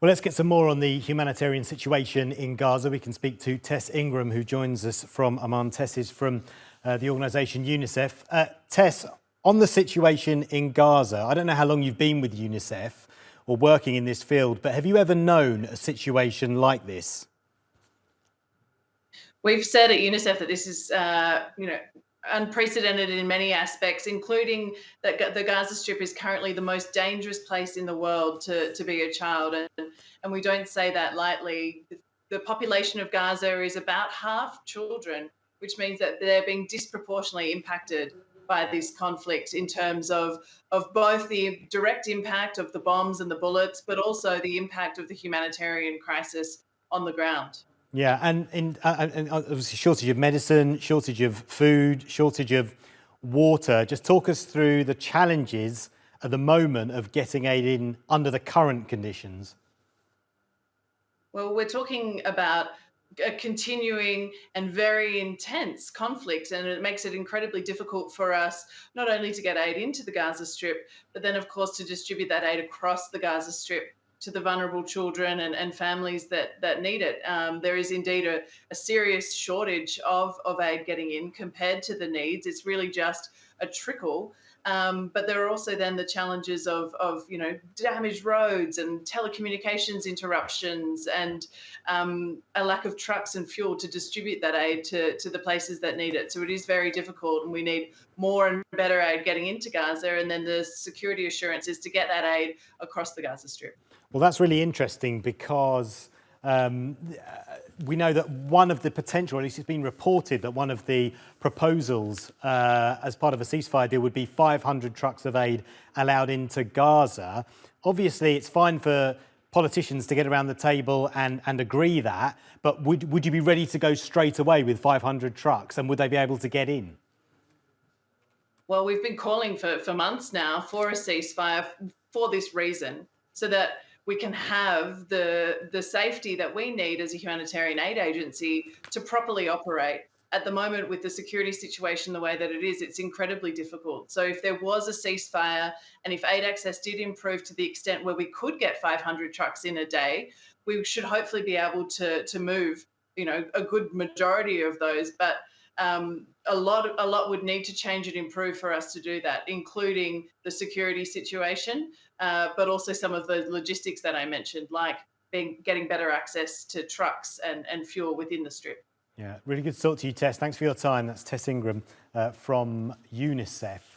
Well, let's get some more on the humanitarian situation in Gaza. We can speak to Tess Ingram, who joins us from Amman. Tess is from the organisation UNICEF. Tess, on the situation in Gaza, I don't know how long you've been with UNICEF or working in this field, but have you ever known a situation like this? We've said at UNICEF that this is, unprecedented in many aspects, including that the Gaza Strip is currently the most dangerous place in the world to be a child. And we don't say that lightly. The population of Gaza is about half children, which means that they're being disproportionately impacted by this conflict in terms of both the direct impact of the bombs and the bullets, but also the impact of the humanitarian crisis on the ground. Yeah, and obviously shortage of medicine, shortage of food, shortage of water. Just talk us through the challenges at the moment of getting aid in under the current conditions. Well, we're talking about a continuing and very intense conflict, and it makes it incredibly difficult for us not only to get aid into the Gaza Strip, but then, of course, to distribute that aid across the Gaza Strip to the vulnerable children and families that need it. There is indeed a serious shortage of aid getting in compared to the needs. It's really just a trickle. But there are also then the challenges of damaged roads and telecommunications interruptions and a lack of trucks and fuel to distribute that aid to the places that need it. So it is very difficult, and we need more and better aid getting into Gaza, and then the security assurance is to get that aid across the Gaza Strip. Well, that's really interesting because we know that one of the potential, at least it's been reported, that one of the proposals as part of a ceasefire deal would be 500 trucks of aid allowed into Gaza. Obviously, it's fine for politicians to get around the table and agree that, but would you be ready to go straight away with 500 trucks, and would they be able to get in? Well, we've been calling for months now for a ceasefire for this reason, so that we can have the safety that we need as a humanitarian aid agency to properly operate. At the moment, with the security situation the way that it is, it's incredibly difficult. So if there was a ceasefire and if aid access did improve to the extent where we could get 500 trucks in a day, we should hopefully be able to move, a good majority of those. But a lot would need to change and improve for us to do that, including the security situation, but also some of the logistics that I mentioned, like getting better access to trucks and fuel within the Strip. Yeah, really good to talk to you, Tess. Thanks for your time. That's Tess Ingram from UNICEF.